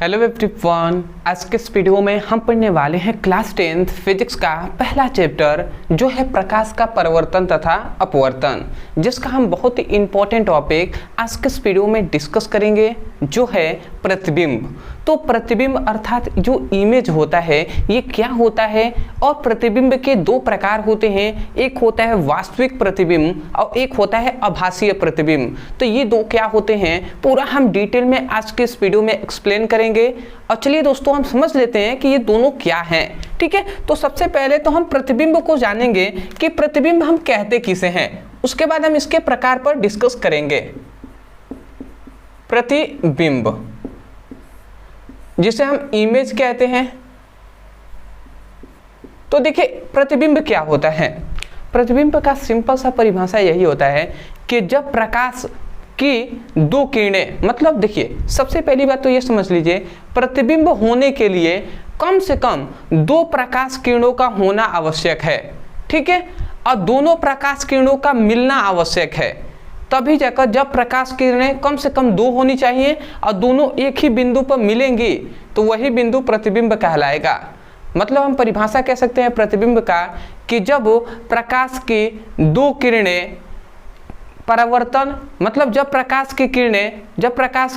Hello everyone, आज के इस वीडियो में हम पढ़ने वाले हैं क्लास 10th फिजिक्स का पहला चैप्टर जो है प्रकाश का परावर्तन तथा अपवर्तन, जिसका हम बहुत ही इंपॉर्टेंट टॉपिक आज के इस वीडियो में डिस्कस करेंगे जो है प्रतिबिंब। तो प्रतिबिंब अर्थात जो इमेज होता है ये क्या होता है, और प्रतिबिंब के दो प्रकार होते हैं, एक होता है वास्तविक प्रतिबिंब और एक होता है आभासीय प्रतिबिंब। तो ये दो क्या होते हैं पूरा हम डिटेल में आज के इस वीडियो में एक्सप्लेन करेंगे। और चलिए दोस्तों हम समझ लेते हैं कि ये दोनों क्या हैं। ठीक है, तो सबसे पहले तो हम प्रतिबिंब को जानेंगे कि प्रतिबिंब हम कहते किसे हैं, उसके बाद हम इसके प्रकार पर डिस्कस करेंगे। प्रतिबिंब जिसे हम इमेज कहते हैं। तो देखिए प्रतिबिंब क्या होता है। प्रतिबिंब का सिंपल सा परिभाषा यही होता है कि जब प्रकाश की दो किरणें, मतलब देखिए सबसे पहली बात तो ये समझ लीजिए प्रतिबिंब होने के लिए कम से कम दो प्रकाश किरणों का होना आवश्यक है। ठीक है, और दोनों प्रकाश किरणों का मिलना आवश्यक है, तभी जाकर जब प्रकाश किरणें कम से कम दो होनी चाहिए और दोनों एक ही बिंदु पर मिलेंगी तो वही बिंदु प्रतिबिंब कहलाएगा। मतलब हम परिभाषा कह सकते हैं प्रतिबिंब का कि जब प्रकाश की दो किरणें परावर्तन, मतलब जब प्रकाश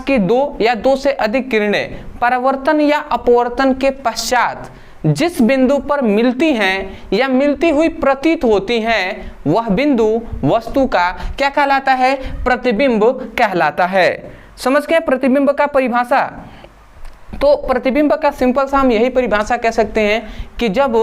की दो या दो से अधिक किरणें परावर्तन या अपवर्तन के पश्चात जिस बिंदु पर मिलती हैं या मिलती हुई प्रतीत होती हैं वह बिंदु वस्तु का क्या कहलाता है, प्रतिबिंब कहलाता है। समझ गए प्रतिबिंब का परिभाषा। तो प्रतिबिंब का सिंपल सा हम यही परिभाषा कह सकते हैं कि जब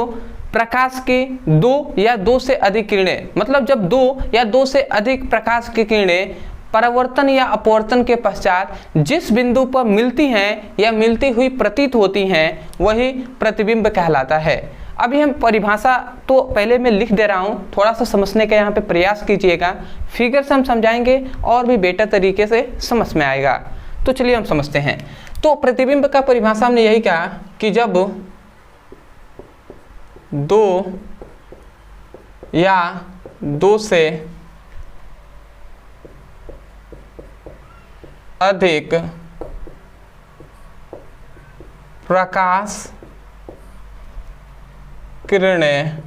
प्रकाश की दो या दो से अधिक किरणें, मतलब जब दो या दो से अधिक प्रकाश की किरणें परावर्तन या अपवर्तन के पश्चात जिस बिंदु पर मिलती हैं या मिलती हुई प्रतीत होती हैं वही प्रतिबिंब कहलाता है। अभी हम परिभाषा तो पहले मैं लिख दे रहा हूँ, थोड़ा सा समझने का यहाँ पे प्रयास कीजिएगा, फिगर से हम समझाएंगे और भी बेटर तरीके से समझ में आएगा। तो चलिए हम समझते हैं। तो प्रतिबिंब का परिभाषा हमने यही कहा कि जब दो या दो से अधिक प्रकाश किरणें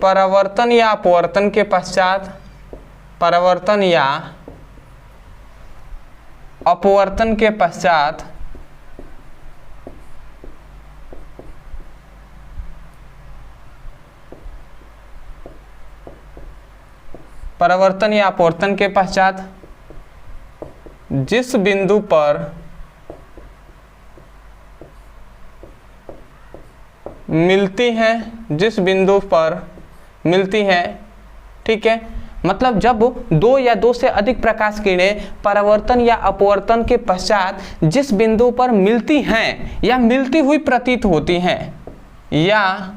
परावर्तन या अपवर्तन के पश्चात परावर्तन या अपवर्तन के पश्चात परावर्तन या अपवर्तन के पश्चात जिस बिंदु पर मिलती हैं, ठीक है, मतलब जब दो या दो से अधिक प्रकाश किरणें परावर्तन या अपवर्तन के पश्चात जिस बिंदु पर मिलती हैं या मिलती हुई प्रतीत होती हैं या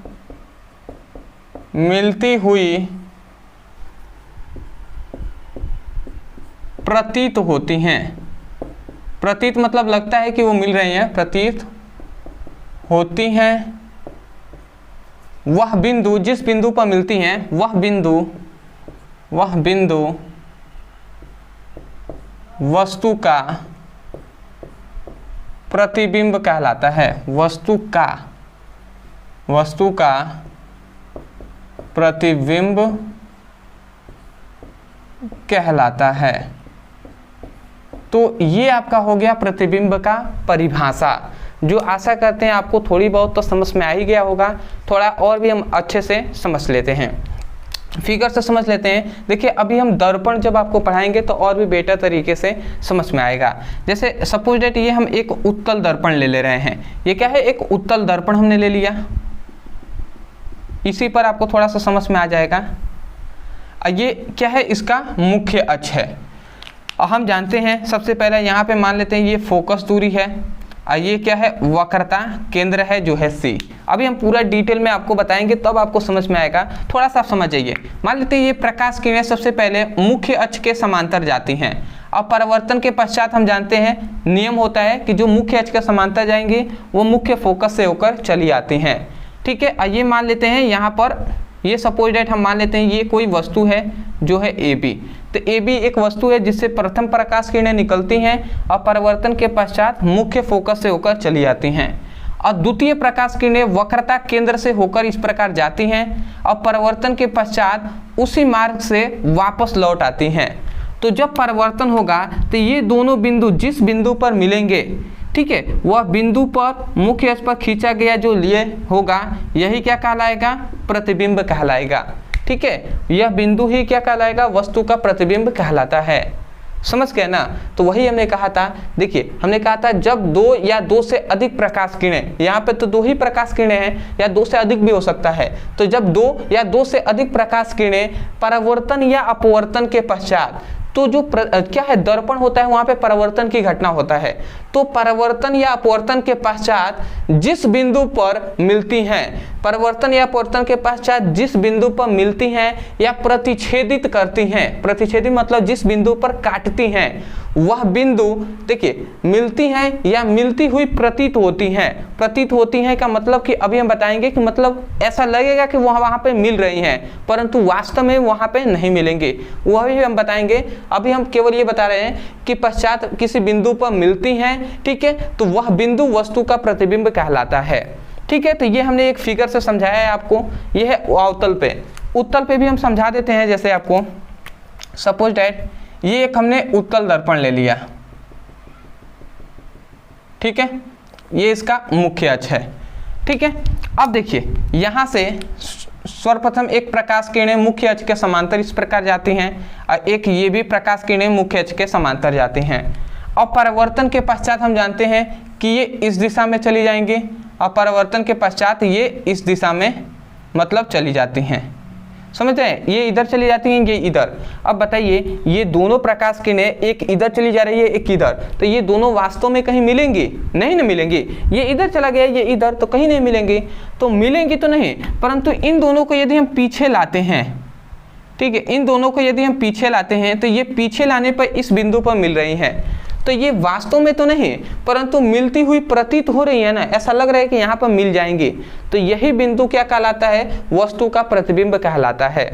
मिलती हुई प्रतीत होती हैं, प्रतीत मतलब लगता है कि वो मिल रही हैं, प्रतीत होती हैं, वह बिंदु जिस बिंदु पर मिलती हैं वह बिंदु वस्तु का प्रतिबिंब कहलाता है। वस्तु का प्रतिबिंब कहलाता है। तो ये आपका हो गया प्रतिबिंब का परिभाषा, जो आशा करते हैं आपको थोड़ी बहुत तो समझ में आ ही गया होगा। थोड़ा और भी हम अच्छे से समझ लेते हैं, फिगर से समझ लेते हैं। देखिए अभी हम दर्पण जब आपको पढ़ाएंगे तो और भी बेटर तरीके से समझ में आएगा। जैसे सपोज डेट ये हम एक उत्तल दर्पण ले रहे हैं, ये क्या है, एक उत्तल दर्पण हमने ले लिया, इसी पर आपको थोड़ा सा समझ में आ जाएगा। ये क्या है, इसका मुख्य अक्ष है, और हम जानते हैं सबसे पहले यहाँ पे मान लेते हैं ये फोकस दूरी है, और ये क्या है, वक्रता केंद्र है जो है C। अभी हम पूरा डिटेल में आपको बताएंगे तब आपको समझ में आएगा, थोड़ा सा आप समझ जाइए। मान लेते हैं ये प्रकाश किरणें सबसे पहले मुख्य अक्ष के समांतर जाती हैं, और परावर्तन के पश्चात हम जानते हैं नियम होता है कि जो मुख्य अक्ष के समांतर जाएंगी वो मुख्य फोकस से होकर चली आती हैं। ठीक है, ये मान लेते हैं यहाँ पर ये सपोज दैट हम मान लेते हैं ये कोई वस्तु है जो है AB, तो AB एक वस्तु है जिससे प्रथम प्रकाश किरणें निकलती हैं और परावर्तन के पश्चात मुख्य फोकस से होकर चली जाती हैं, और द्वितीय प्रकाश किरणें वक्रता केंद्र से होकर इस प्रकार जाती हैं और परावर्तन के पश्चात उसी मार्ग से वापस लौट आती हैं। तो जब परावर्तन होगा तो ये दोनों बिंदु जिस बिंदु पर मिलेंगे, ठीक है, वह बिंदु पर मुख्य अक्ष पर खींचा गया जो लिए होगा यही क्या कहलाएगा, प्रतिबिंब कहलाएगा। ठीक है, यह बिंदु ही क्या कहलाएगा, वस्तु का प्रतिबिंब कहलाता है। समझ गए ना। तो वही हमने कहा था, देखिए हमने कहा था जब दो या दो से अधिक प्रकाश किरणें, यहाँ पे तो दो ही प्रकाश किरणें हैं या दो से अधिक भी हो सकता है, तो जब दो या दो से अधिक प्रकाश किरणें परावर्तन या अपवर्तन के पश्चात, तो जो क्या है दर्पण होता है वहां पे परावर्तन की घटना होता है, तो परावर्तन या अपवर्तन के पश्चात जिस बिंदु पर मिलती हैं, परावर्तन या अपवर्तन के पश्चात जिस बिंदु पर मिलती हैं या प्रतिच्छेदित करती हैं, प्रतिच्छेदित मतलब जिस बिंदु पर काटती हैं, वह बिंदु देखिए मिलती हैं या मिलती हुई प्रतीत होती हैं। प्रतीत होती हैं का मतलब कि अभी हम बताएंगे कि मतलब ऐसा लगेगा कि वहाँ पे मिल रही हैं, परंतु वास्तव में वहाँ पे नहीं मिलेंगे, वह भी हम बताएंगे। अभी हम केवल ये बता रहे हैं कि पश्चात किसी बिंदु पर मिलती हैं, ठीक है, तो वह बिंदु वस्तु का प्रतिबिंब कहलाता है। ठीक है, तो ये हमने एक फिगर से समझाया है आपको, ये है अवतल पे। उत्तल पे भी हम समझा देते हैं, जैसे आपको सपोज डैट ये एक हमने उत्तल दर्पण ले लिया, ठीक है, ये इसका मुख्य अक्ष है। ठीक है, अब देखिए यहाँ से सर्वप्रथम एक प्रकाश किरणें मुख्य अक्ष के समांतर इस प्रकार जाती हैं और एक ये भी प्रकाश किरणें मुख्य अक्ष के समांतर जाती हैं, और परावर्तन के पश्चात हम जानते हैं कि ये इस दिशा में चली जाएंगी और परावर्तन के पश्चात ये इस दिशा में मतलब चली जाती हैं। समझते हैं, ये इधर चली जाती हैं, ये इधर। अब बताइए ये दोनों प्रकाश किरणें एक इधर चली जा रही है एक इधर, तो ये दोनों वास्तव में कहीं मिलेंगी नहीं, ना मिलेंगी। ये इधर चला गया ये इधर, तो कहीं नहीं मिलेंगी, तो मिलेंगी तो नहीं, परंतु इन दोनों को यदि हम पीछे लाते हैं, ठीक है, इन दोनों को यदि हम पीछे लाते हैं तो ये पीछे लाने पर इस बिंदु पर मिल रही हैं, तो ये वास्तव में तो नहीं परंतु मिलती हुई प्रतीत हो रही है ना, ऐसा लग रहा है कि यहाँ पर मिल जाएंगी, तो यही बिंदु क्या कहलाता है, वस्तु का प्रतिबिंब कहलाता है।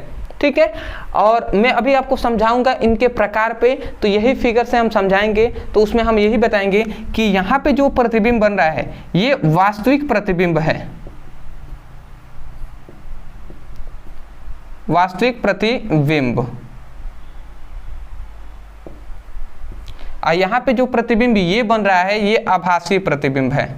ठीक है, और मैं अभी आपको समझाऊंगा इनके प्रकार पे, तो यही फिगर से हम समझाएंगे, तो उसमें हम यही बताएंगे कि यहाँ पे जो प्रतिबिंब बन रहा है ये वास्तविक प्रतिबिंब है, वास्तविक प्रतिबिंब, और यहाँ पे जो प्रतिबिंब ये बन रहा है ये आभासी प्रतिबिंब है।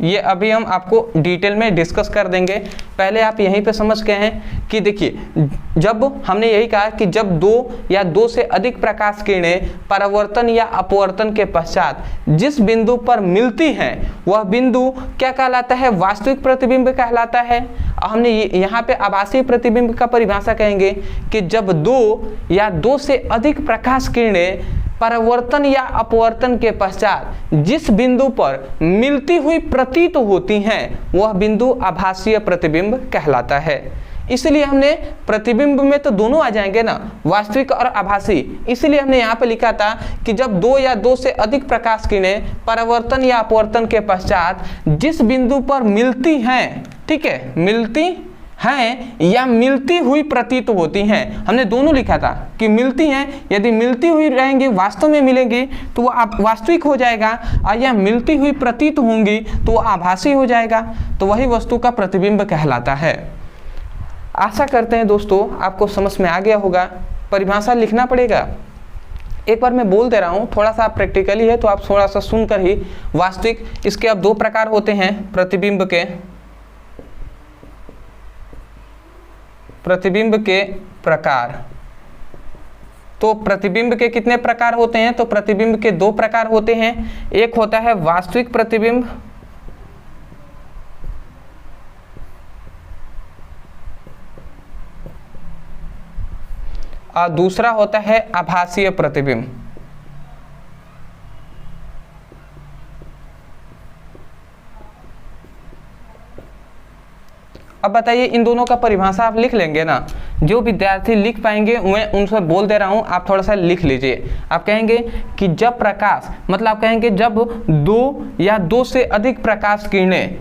ये अभी हम आपको डिटेल में डिस्कस कर देंगे, पहले आप यहीं पे समझ गए हैं कि देखिए जब हमने यही कहा कि जब दो या दो से अधिक प्रकाश किरणें परावर्तन या अपवर्तन के पश्चात जिस बिंदु पर मिलती हैं वह बिंदु क्या कहलाता है, वास्तविक प्रतिबिंब कहलाता है। हमने यहाँ पे आभासी प्रतिबिंब का परिभाषा कहेंगे कि जब दो या दो से अधिक प्रकाश किरणें परावर्तन या अपवर्तन के पश्चात जिस बिंदु पर मिलती हुई प्रतीत होती हैं वह बिंदु आभासीय प्रतिबिंब कहलाता है। इसलिए हमने प्रतिबिंब में तो दोनों आ जाएंगे ना, वास्तविक और आभासी, इसलिए हमने यहाँ पे लिखा था कि जब दो या दो से अधिक प्रकाश किरणें परावर्तन या अपवर्तन के पश्चात जिस बिंदु पर मिलती हैं, ठीक है, मिलती हैं या मिलती हुई प्रतीत होती हैं, हमने दोनों लिखा था कि मिलती हैं, यदि मिलती हुई रहेंगी वास्तव में मिलेंगी तो वो वास्तविक हो जाएगा, और या मिलती हुई प्रतीत होंगी तो वो आभासी हो जाएगा, तो वही वस्तु का प्रतिबिंब कहलाता है। आशा करते हैं दोस्तों आपको समझ में आ गया होगा। परिभाषा लिखना पड़ेगा, एक बार मैं बोल दे रहा हूँ, थोड़ा सा प्रैक्टिकली है तो आप थोड़ा सा सुनकर ही वास्तविक, इसके अब दो प्रकार होते हैं प्रतिबिंब के, प्रतिबिंब के प्रकार। तो प्रतिबिंब के कितने प्रकार होते हैं, तो प्रतिबिंब के दो प्रकार होते हैं, एक होता है वास्तविक प्रतिबिंब और दूसरा होता है आभासीय प्रतिबिंब। अब बताइए इन दोनों का परिभाषा आप लिख लेंगे ना, जो विद्यार्थी लिख पाएंगे मैं उनसे बोल दे रहा हूं, आप थोड़ा सा लिख लीजिए। आप कहेंगे कि जब प्रकाश, मतलब आप कहेंगे जब दो या दो से अधिक प्रकाश किरणें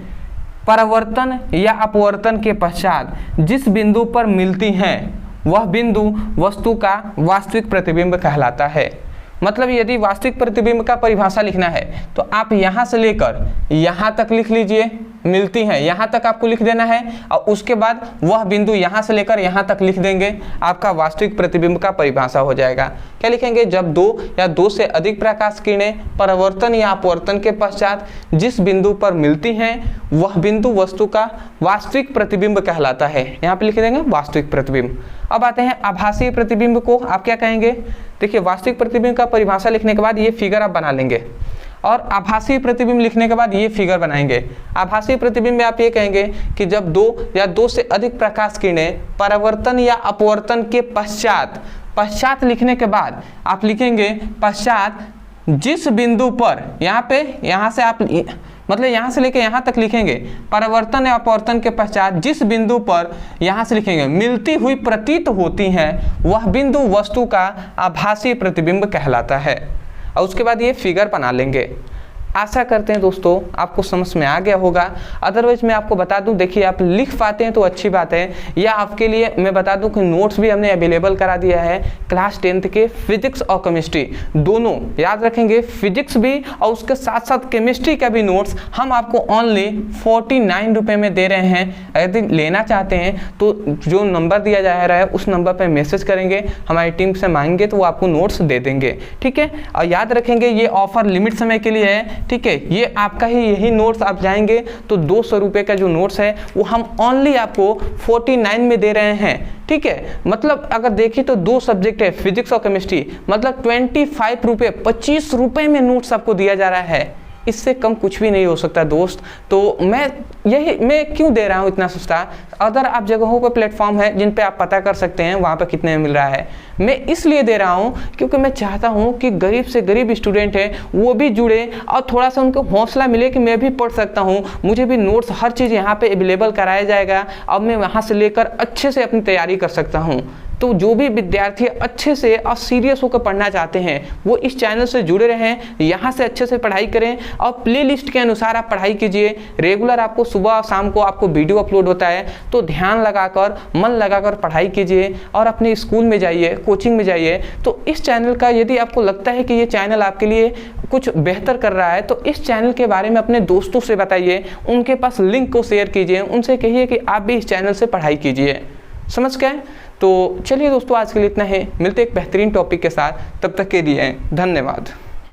परावर्तन या अपवर्तन के पश्चात जिस बिंदु पर मिलती हैं वह बिंदु वस्तु का वास्तविक प्रतिबिंब कहलाता है। मतलब यदि वास्तविक प्रतिबिंब का परिभाषा लिखना है तो आप यहाँ से लेकर यहाँ तक लिख लीजिए, मिलती हैं यहाँ तक आपको लिख देना है, और उसके बाद वह बिंदु यहाँ से लेकर यहाँ तक लिख देंगे, आपका वास्तविक प्रतिबिंब का परिभाषा हो जाएगा। क्या लिखेंगे? जब दो या दो से अधिक प्रकाश किरणें परावर्तन या अपवर्तन के पश्चात जिस बिंदु पर मिलती हैं वह बिंदु वस्तु का वास्तविक प्रतिबिंब कहलाता है। यहाँ पे लिख देंगे वास्तविक प्रतिबिंब। अब आते हैं आभासीय प्रतिबिंब को आप क्या कहेंगे? देखिए, वास्तविक प्रतिबिंब का परिभाषा लिखने के बाद ये फिगर आप बना लेंगे और आभासीय प्रतिबिंब लिखने के बाद ये फिगर बनाएंगे। आभासीय प्रतिबिंब में आप ये कहेंगे कि जब दो या दो से अधिक प्रकाश किरणें परावर्तन या अपवर्तन के पश्चात लिखने के बाद आप लिखेंगे पश्चात जिस बिंदु पर, यहाँ से आप मतलब यहाँ से लेके यहाँ तक लिखेंगे, परावर्तन या अपवर्तन के पश्चात जिस बिंदु पर यहाँ से लिखेंगे मिलती हुई प्रतीत होती हैं वह बिंदु वस्तु का आभासीय प्रतिबिंब कहलाता है। और उसके बाद ये फिगर बना लेंगे। आशा करते हैं दोस्तों आपको समझ में आ गया होगा। अदरवाइज मैं आपको बता दूं, देखिए आप लिख पाते हैं तो अच्छी बात है, या आपके लिए मैं बता दूं कि नोट्स भी हमने अवेलेबल करा दिया है क्लास 10th के फिजिक्स और केमिस्ट्री दोनों। याद रखेंगे, फिजिक्स भी और उसके साथ साथ केमिस्ट्री का भी नोट्स हम आपको ओनली 49 रुपये में दे रहे हैं। यदि लेना चाहते हैं तो जो नंबर दिया जा रहा है उस नंबर पर मैसेज करेंगे, हमारी टीम से मांगेंगे तो वो आपको नोट्स दे देंगे। ठीक है, और याद रखेंगे ये ऑफर लिमिट समय के लिए है। ठीक है, ये आपका ही यही नोट्स आप जाएंगे तो 200 रुपये का जो नोट्स है वो हम ओनली आपको 49 में दे रहे हैं। ठीक है, मतलब अगर देखिए तो दो सब्जेक्ट है फिजिक्स और केमिस्ट्री, मतलब 25 रुपये 25 रुपये में नोट्स आपको दिया जा रहा है। इससे कम कुछ भी नहीं हो सकता दोस्त। तो मैं क्यों दे रहा हूँ इतना सस्ता? अदर आप जगहों पर प्लेटफॉर्म है जिन पे आप पता कर सकते हैं वहाँ पे कितने में मिल रहा है। मैं इसलिए दे रहा हूँ क्योंकि मैं चाहता हूँ कि गरीब से गरीब स्टूडेंट है वो भी जुड़े और थोड़ा सा उनको हौसला मिले कि मैं भी पढ़ सकता हूँ, मुझे भी नोट्स हर चीज़ यहाँ पे अवेलेबल कराया जाएगा और मैं वहाँ से लेकर अच्छे से अपनी तैयारी कर सकता हूँ। तो जो भी विद्यार्थी अच्छे से और सीरियस होकर पढ़ना चाहते हैं वो इस चैनल से जुड़े रहें, यहाँ से अच्छे से पढ़ाई करें और प्लेलिस्ट के अनुसार आप पढ़ाई कीजिए। रेगुलर आपको सुबह और शाम को आपको वीडियो अपलोड होता है, तो ध्यान लगाकर मन लगाकर पढ़ाई कीजिए और अपने स्कूल में जाइए, कोचिंग में जाइए। तो इस चैनल का यदि आपको लगता है कि ये चैनल आपके लिए कुछ बेहतर कर रहा है तो इस चैनल के बारे में अपने दोस्तों से बताइए, उनके पास लिंक को शेयर कीजिए, उनसे कहिए कि आप भी इस चैनल से पढ़ाई कीजिए। समझ गए? तो चलिए दोस्तों, आज के लिए इतना है। मिलते एक बेहतरीन टॉपिक के साथ, तब तक के लिए धन्यवाद।